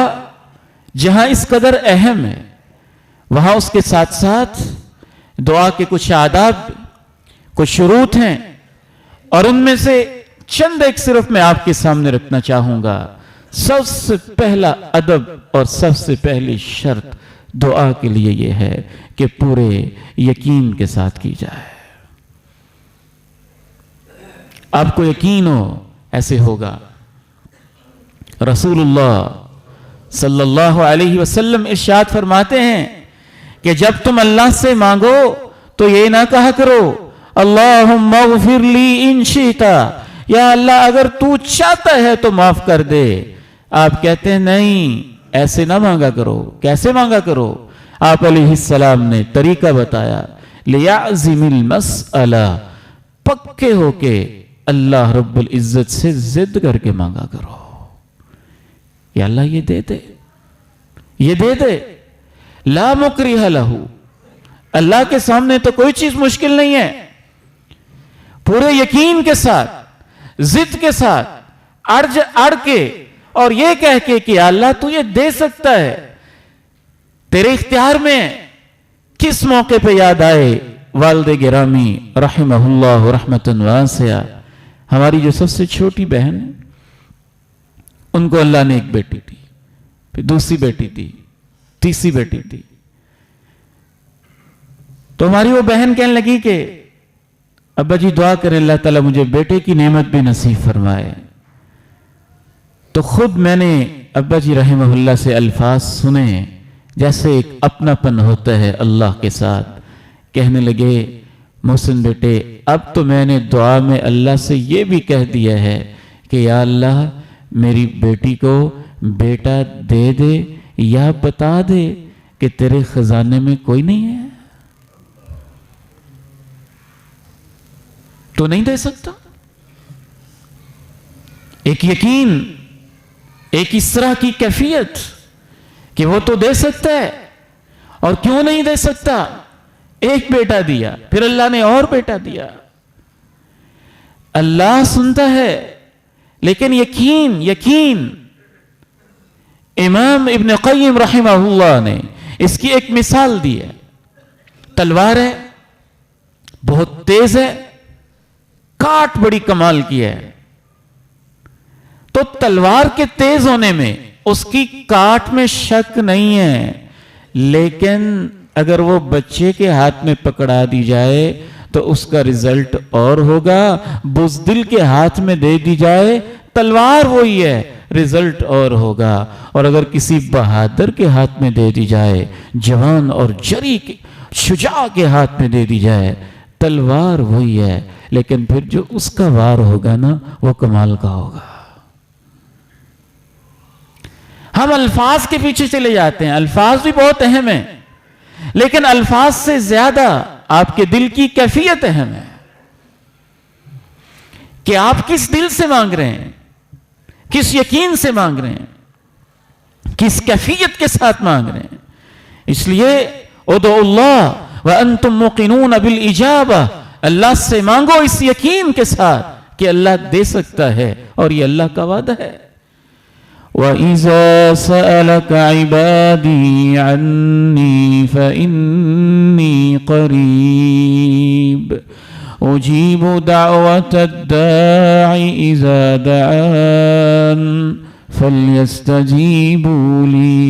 جہاں اس قدر اہم ہے، وہاں اس کے ساتھ ساتھ دعا کے کچھ آداب، کچھ شروط ہیں، اور ان میں سے چند ایک صرف میں آپ کے سامنے رکھنا چاہوں گا۔ سب سے پہلا ادب اور سب سے پہلی شرط دعا کے لیے یہ ہے کہ پورے یقین کے ساتھ کی جائے۔ آپ کو یقین ہو، ایسے ہوگا۔ رسول اللہ صلی اللہ علیہ وسلم ارشاد فرماتے ہیں کہ جب تم اللہ سے مانگو تو یہ نہ کہا کرو اللہم اغفر لی ان شئت، یا اللہ اگر تو چاہتا ہے تو معاف کر دے۔ آپ کہتے ہیں نہیں، ایسے نہ مانگا کرو۔ کیسے مانگا کرو؟ آپ علیہ السلام نے طریقہ بتایا، لیعزم المسئلہ، پکے ہو کے اللہ رب العزت سے ضد کر کے مانگا کرو، یا اللہ یہ دے دے، یہ دے دے۔ لا مکرہ لہ، اللہ کے سامنے تو کوئی چیز مشکل نہیں ہے۔ پورے یقین کے ساتھ، ضد کے ساتھ، اڑ کے اور یہ کہہ کے کہ اللہ تو یہ دے سکتا ہے، تیرے اختیار میں۔ کس موقع پہ یاد آئے والد گرامی رحمہ اللہ رحمتاً واسعہ، ہماری جو سب سے چھوٹی بہن ہے، ان کو اللہ نے ایک بیٹی دی، پھر دوسری بیٹی دی، تیسری بیٹی دی۔ تو ہماری وہ بہن کہنے لگی کہ ابا جی دعا کریں اللہ تعالیٰ مجھے بیٹے کی نعمت بھی نصیب فرمائے۔ تو خود میں نے ابا جی رحمہ اللہ سے الفاظ سنے جیسے ایک اپنا پن ہوتا ہے اللہ کے ساتھ۔ کہنے لگے محسن بیٹے اب تو میں نے دعا میں اللہ سے یہ بھی کہہ دیا ہے کہ یا اللہ میری بیٹی کو بیٹا دے دے یا بتا دے کہ تیرے خزانے میں کوئی نہیں ہے، تو نہیں دے سکتا۔ ایک یقین، ایک اس طرح کی کیفیت کہ وہ تو دے سکتا ہے، اور کیوں نہیں دے سکتا؟ ایک بیٹا دیا، پھر اللہ نے اور بیٹا دیا۔ اللہ سنتا ہے، لیکن یقین امام ابن قیم رحمہ اللہ نے اس کی ایک مثال دی ہے۔ تلوار ہے، بہت تیز ہے، کاٹ بڑی کمال کی ہے، تو تلوار کے تیز ہونے میں اس کی کاٹ میں شک نہیں ہے، لیکن اگر وہ بچے کے ہاتھ میں پکڑا دی جائے تو اس کا رزلٹ اور ہوگا، بزدل کے ہاتھ میں دے دی جائے تلوار وہی ہے، رزلٹ اور ہوگا، اور اگر کسی بہادر کے ہاتھ میں دے دی جائے، جوان اور جری شجاع کے ہاتھ میں دے دی جائے، تلوار وہی ہے، لیکن پھر جو اس کا وار ہوگا نا وہ کمال کا ہوگا۔ ہم الفاظ کے پیچھے چلے جاتے ہیں، الفاظ بھی بہت اہم ہیں، لیکن الفاظ سے زیادہ آپ کے دل کی کیفیت اہم ہے کہ آپ کس دل سے مانگ رہے ہیں، کس یقین سے مانگ رہے ہیں، کس کیفیت کے ساتھ مانگ رہے ہیں۔ اس لیے ادعوا اللہ وانتم موقنون بالاجابہ، اللہ سے مانگو اس یقین کے ساتھ کہ اللہ دے سکتا ہے، اور یہ اللہ کا وعدہ ہے۔ وَإِذَا سَأَلَكَ عِبَادِي عَنِّي فَإِنِّي قَرِيبٌ أُجِيبُ دَعْوَةَ الدَّاعِ إِذَا دَعَانِ فَلْيَسْتَجِيبُوا لِي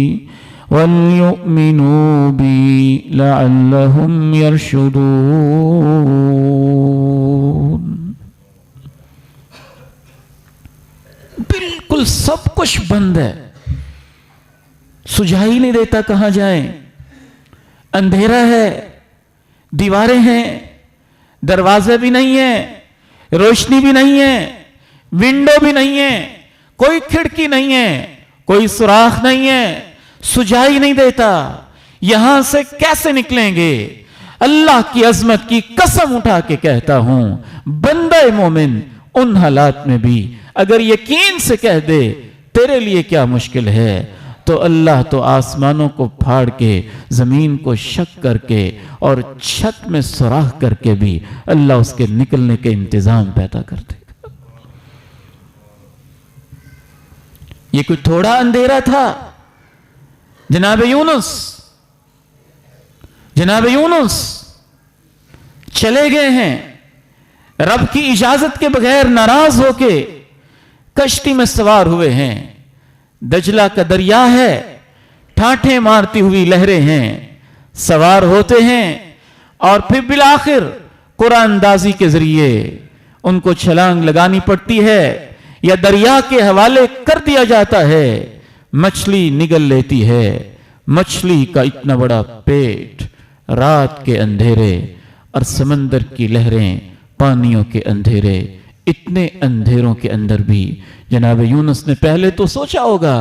وَلْيُؤْمِنُوا بِي لَعَلَّهُمْ يَرْشُدُونَ۔ بالکل سب کچھ بند ہے، سجھائی نہیں دیتا کہاں جائیں، اندھیرا ہے، دیواریں ہیں، دروازے بھی نہیں ہیں، روشنی بھی نہیں ہے، ونڈو بھی نہیں ہے, کوئی کھڑکی نہیں ہے, کوئی سوراخ نہیں ہے, سجائی نہیں دیتا, یہاں سے کیسے نکلیں گے؟ اللہ کی عظمت کی قسم اٹھا کے کہتا ہوں, بندہ مومن ان حالات میں بھی اگر یقین سے کہہ دے تیرے لیے کیا مشکل ہے, تو اللہ تو آسمانوں کو پھاڑ کے, زمین کو شق کر کے اور چھت میں سوراخ کر کے بھی اللہ اس کے نکلنے کے انتظام پیدا کر دے گا. یہ کوئی تھوڑا اندھیرا تھا. جناب یونس چلے گئے ہیں, رب کی اجازت کے بغیر ناراض ہو کے کشتی میں سوار ہوئے ہیں. دجلہ کا دریا ہے, ٹھاٹھیں مارتی ہوئی لہریں ہیں, سوار ہوتے ہیں اور پھر بالآخر قرآن اندازی کے ذریعے ان کو چھلانگ لگانی پڑتی ہے یا دریا کے حوالے کر دیا جاتا ہے. مچھلی نگل لیتی ہے. مچھلی کا اتنا بڑا پیٹ, رات کے اندھیرے اور سمندر کی لہریں, پانیوں کے اندھیرے, اتنے اندھیروں کے اندر بھی جناب یونس نے پہلے تو سوچا ہوگا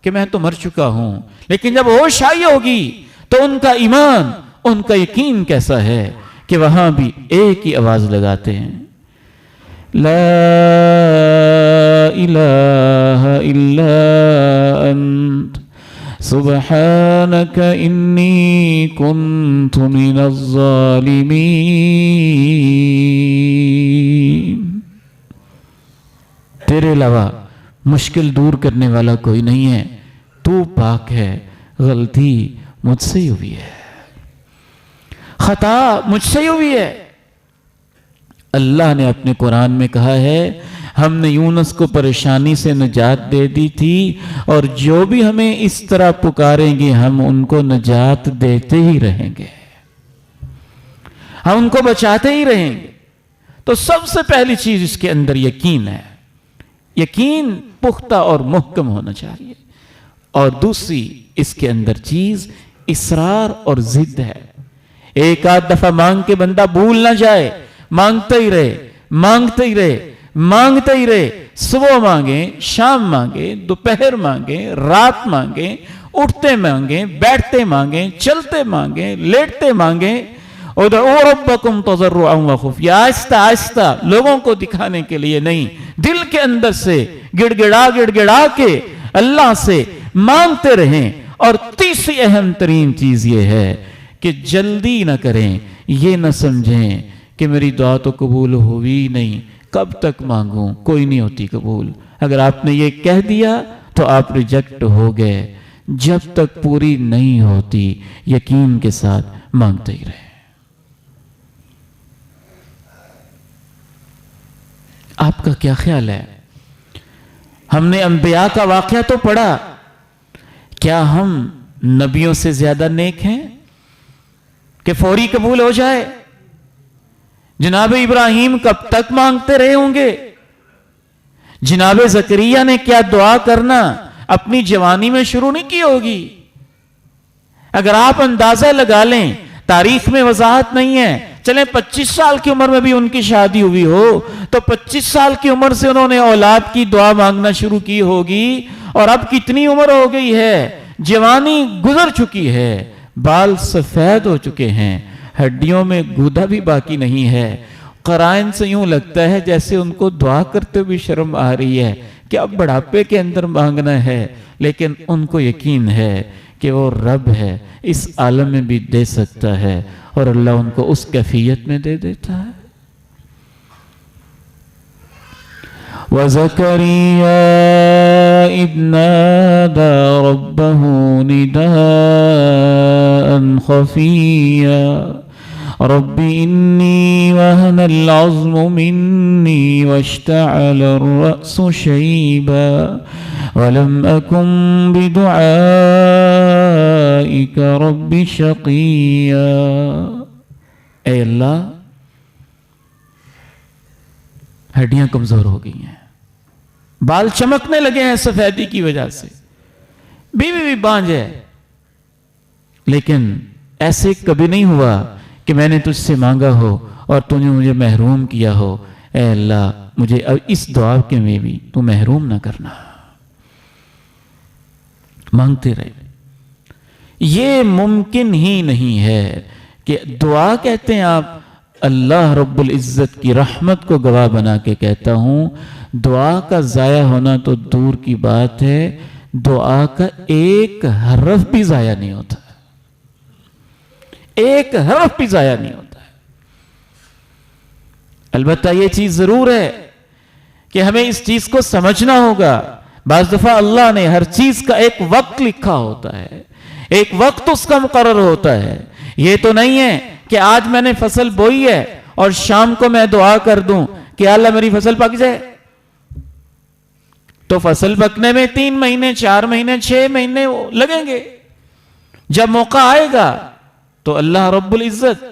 کہ میں تو مر چکا ہوں, لیکن جب ہوش آئی ہوگی تو ان کا ایمان, ان کا یقین کیسا ہے کہ وہاں بھی ایک ہی آواز لگاتے ہیں, لا الہ الا انت سبحانک انی کنت من الظالمین. تیرے علاوہ مشکل دور کرنے والا کوئی نہیں ہے, تو پاک ہے, غلطی مجھ سے ہی ہوئی ہے, خطا مجھ سے ہی ہوئی ہے. اللہ نے اپنے قرآن میں کہا ہے ہم نے یونس کو پریشانی سے نجات دے دی تھی, اور جو بھی ہمیں اس طرح پکاریں گے ہم ان کو نجات دیتے ہی رہیں گے, ہم ان کو بچاتے ہی رہیں گے. تو سب سے پہلی چیز اس کے اندر یقین ہے, یقین پختہ اور محکم ہونا چاہیے. اور دوسری اس کے اندر چیز اصرار اور ضد ہے. ایک آدھ دفعہ مانگ کے بندہ بھول نہ جائے, مانگتے ہی رہے, مانگتے ہی رہے, مانگتے ہی رہے. صبح مانگیں, شام مانگیں, دوپہر مانگیں, رات مانگیں, اٹھتے مانگیں, بیٹھتے مانگیں, چلتے مانگیں, لیٹتے مانگیں. ادعوا ربکم تضرعا وخفیا, آہستہ آہستہ, لوگوں کو دکھانے کے لیے نہیں, دل کے اندر سے گڑ گڑا کے اللہ سے مانگتے رہیں. اور تیسری اہم ترین چیز یہ ہے کہ جلدی نہ کریں, یہ نہ سمجھیں کہ میری دعا تو قبول ہوئی نہیں, کب تک مانگوں, کوئی نہیں ہوتی قبول. اگر آپ نے یہ کہہ دیا تو آپ ریجیکٹ ہو گئے. جب تک پوری نہیں ہوتی یقین کے ساتھ مانگتے ہی رہیں. آپ کا کیا خیال ہے؟ ہم نے انبیاء کا واقعہ تو پڑھا, کیا ہم نبیوں سے زیادہ نیک ہیں کہ فوری قبول ہو جائے؟ جناب ابراہیم کب تک مانگتے رہے ہوں گے؟ جناب زکریا نے کیا دعا کرنا اپنی جوانی میں شروع نہیں کی ہوگی؟ اگر آپ اندازہ لگا لیں, تاریخ میں وضاحت نہیں ہے, چلیں 25 سال کی عمر میں بھی ان کی شادی ہوئی ہو تو 25 سال کی عمر سے انہوں نے اولاد کی دعا مانگنا شروع کی ہوگی. اور اب کتنی عمر ہو گئی ہے, جوانی گزر چکی ہے, بال سفید ہو چکے ہیں, ہڈیوں میں گودا بھی باقی نہیں ہے. قرائن سے یوں لگتا ہے جیسے ان کو دعا کرتے بھی شرم آ رہی ہے کہ اب بڑھاپے کے اندر مانگنا ہے, لیکن ان کو یقین ہے کہ وہ رب ہے, اس عالم میں بھی دے سکتا ہے, اور اللہ ان کو اس کیفیت میں دے دیتا ہے. وَزَكَرِيَّا إِذْ نَادَى رَبَّهُ نِدَاءً خَفِيًّا رَبِّ إِنِّي وَهَنَ الْعَظْمُ مِنِّي وَاشْتَعَلَ الرَّأْسُ شَيْبًا وَلَمْ أَكُنْ بِدُعَائِكَ رَبِّ شَقِيًّا. اے اللہ, ہڈیاں کمزور ہو گئی ہیں, بال چمکنے لگے ہیں سفیدی کی وجہ سے, بیوی بھی بانجھ ہے, لیکن ایسے کبھی نہیں ہوا کہ میں نے تجھ سے مانگا ہو اور تو نے مجھے محروم کیا ہو. اے اللہ, مجھے اس دعا کے میں بھی تو محروم نہ کرنا. مانگتے رہے. یہ ممکن ہی نہیں ہے کہ دعا کہتے ہیں آپ. اللہ رب العزت کی رحمت کو گواہ بنا کے کہتا ہوں، دعا کا ضائع ہونا تو دور کی بات ہے، دعا کا ایک حرف بھی ضائع نہیں ہوتا. ایک حرف بھی ضائع نہیں ہوتا ہے. البتہ یہ چیز ضرور ہے کہ ہمیں اس چیز کو سمجھنا ہوگا. بعض دفعہ اللہ نے ہر چیز کا ایک وقت لکھا ہوتا ہے، ایک وقت اس کا مقرر ہوتا ہے. یہ تو نہیں ہے کہ آج میں نے فصل بوئی ہے اور شام کو میں دعا کر دوں کہ اللہ میری فصل پک جائے. تو فصل پکنے میں 3 مہینے 4 مہینے 6 مہینے لگیں گے. جب موقع آئے گا تو اللہ رب العزت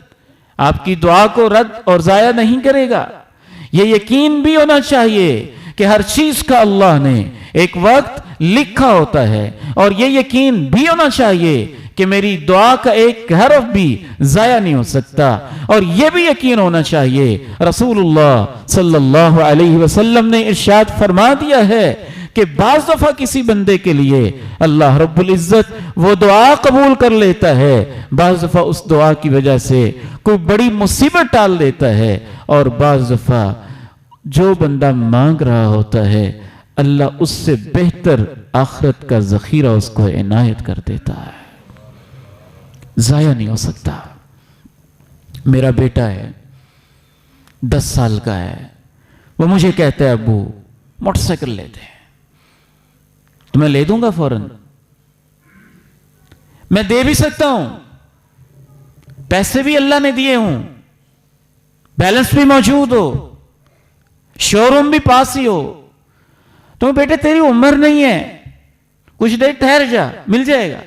آپ کی دعا کو رد اور ضائع نہیں کرے گا. یہ یقین بھی ہونا چاہیے کہ ہر چیز کا اللہ نے ایک وقت لکھا ہوتا ہے، اور یہ یقین بھی ہونا چاہیے کہ میری دعا کا ایک حرف بھی ضائع نہیں ہو سکتا. اور یہ بھی یقین ہونا چاہیے، رسول اللہ صلی اللہ علیہ وسلم نے ارشاد فرما دیا ہے کہ بعض دفعہ کسی بندے کے لیے اللہ رب العزت وہ دعا قبول کر لیتا ہے، بعض دفعہ اس دعا کی وجہ سے کوئی بڑی مصیبت ٹال دیتا ہے، اور بعض دفعہ جو بندہ مانگ رہا ہوتا ہے اللہ اس سے بہتر آخرت کا ذخیرہ اس کو عنایت کر دیتا ہے. ضائع نہیں ہو سکتا. میرا بیٹا ہے 10 سال کا ہے، وہ مجھے کہتا ہے ابو موٹر سائیکل لیتے ہیں. تو میں لے دوں گا فوراً. میں دے بھی سکتا ہوں، پیسے بھی اللہ نے دیے ہوں، بیلنس بھی موجود ہو، شو روم بھی پاس ہی ہو. تو بیٹے تیری عمر نہیں ہے، کچھ دیر ٹھہر جا، مل جائے گا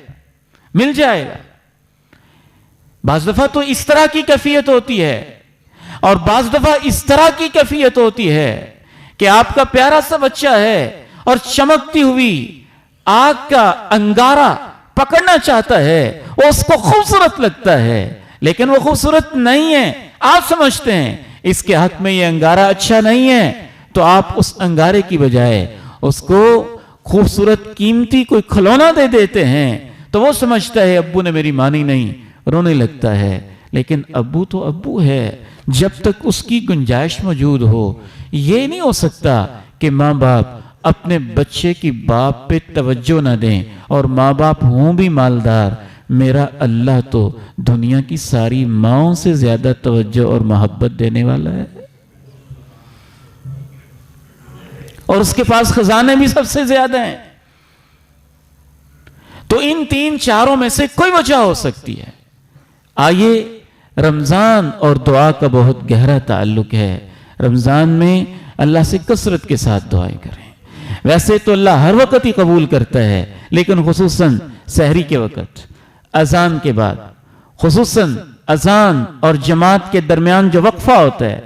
مل جائے گا. بعض دفعہ تو اس طرح کی کیفیت ہوتی ہے، اور بعض دفعہ اس طرح کی کیفیت ہوتی ہے کہ آپ کا پیارا سا بچہ ہے اور چمکتی ہوئی آگ کا انگارہ پکڑنا چاہتا ہے، وہ اس کو خوبصورت لگتا ہے، لیکن وہ خوبصورت نہیں ہے. آپ سمجھتے ہیں اس کے حق میں یہ انگارہ اچھا نہیں ہے، تو آپ اس انگارے کی بجائے اس کو خوبصورت قیمتی کوئی کھلونا دے دیتے ہیں. تو وہ سمجھتا ہے ابو نے میری مانی نہیں، رونے لگتا ہے. لیکن ابو تو ابو ہے، جب تک اس کی گنجائش موجود ہو. یہ نہیں ہو سکتا کہ ماں باپ اپنے بچے کی باپ پہ توجہ نہ دیں، اور ماں باپ ہوں بھی مالدار. میرا اللہ تو دنیا کی ساری ماؤں سے زیادہ توجہ اور محبت دینے والا ہے، اور اس کے پاس خزانے بھی سب سے زیادہ ہیں. تو ان 3-4 میں سے کوئی وجہ ہو سکتی ہے. آئیے، رمضان اور دعا کا بہت گہرا تعلق ہے. رمضان میں اللہ سے کثرت کے ساتھ دعائیں کریں. ویسے تو اللہ ہر وقت ہی قبول کرتا ہے، لیکن خصوصاً سحری کے وقت، اذان کے بعد، خصوصاً اذان اور جماعت کے درمیان جو وقفہ ہوتا ہے،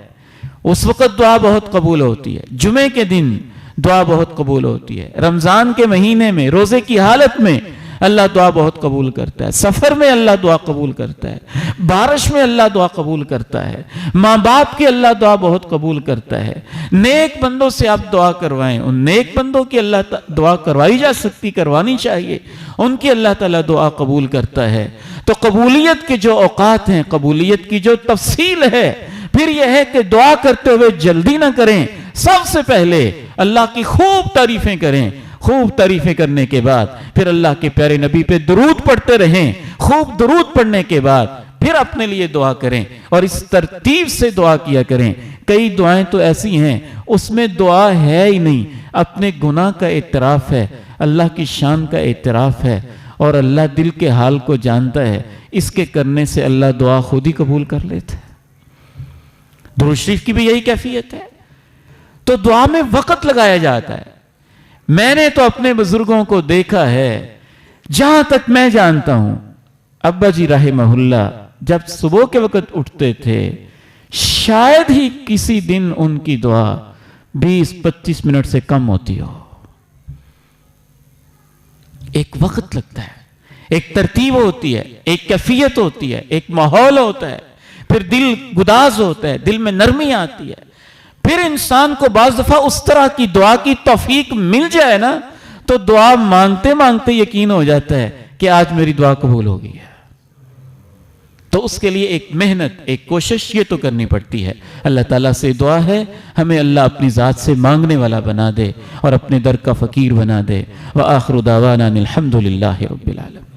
اس وقت دعا بہت قبول ہوتی ہے. جمعے کے دن دعا بہت قبول ہوتی ہے. رمضان کے مہینے میں روزے کی حالت میں اللہ دعا بہت قبول کرتا ہے. سفر میں اللہ دعا قبول کرتا ہے. بارش میں اللہ دعا قبول کرتا ہے. ماں باپ کی اللہ دعا بہت قبول کرتا ہے. نیک بندوں سے آپ دعا کروائیں، ان نیک بندوں کی اللہ دعا کروائی جا سکتی، کروانی چاہیے، ان کی اللہ تعالیٰ دعا قبول کرتا ہے. تو قبولیت کے جو اوقات ہیں، قبولیت کی جو تفصیل ہے، پھر یہ ہے کہ دعا کرتے ہوئے جلدی نہ کریں. سب سے پہلے اللہ کی خوب تعریفیں کریں. خوب تعریفیں کرنے کے بعد پھر اللہ کے پیارے نبی پہ درود پڑھتے رہیں. خوب درود پڑھنے کے بعد پھر اپنے لیے دعا کریں، اور اس ترتیب سے دعا کیا کریں. کئی دعائیں تو ایسی ہیں اس میں دعا ہے ہی نہیں، اپنے گناہ کا اعتراف ہے، اللہ کی شان کا اعتراف ہے، اور اللہ دل کے حال کو جانتا ہے. اس کے کرنے سے اللہ دعا خود ہی قبول کر لیتا ہے. درود شریف کی بھی یہی کیفیت ہے. تو دعا میں وقت لگایا جاتا ہے. میں نے تو اپنے بزرگوں کو دیکھا ہے، جہاں تک میں جانتا ہوں، ابا جی رحمہ اللہ جب صبح کے وقت اٹھتے تھے، شاید ہی کسی دن ان کی دعا 20-25 منٹ سے کم ہوتی ہو. ایک وقت لگتا ہے، ایک ترتیب ہوتی ہے، ایک کیفیت ہوتی ہے، ایک ماحول ہوتا ہے، پھر دل گداز ہوتا ہے، دل میں نرمی آتی ہے، پھر انسان کو بعض دفعہ اس طرح کی دعا کی توفیق مل جائے نا تو دعا مانگتے مانگتے یقین ہو جاتا ہے کہ آج میری دعا قبول ہو گئی ہے. تو اس کے لیے ایک محنت، ایک کوشش یہ تو کرنی پڑتی ہے. اللہ تعالیٰ سے دعا ہے ہمیں اللہ اپنی ذات سے مانگنے والا بنا دے اور اپنے در کا فقیر بنا دے. وآخر دعوانا الحمد للہ رب العالمین.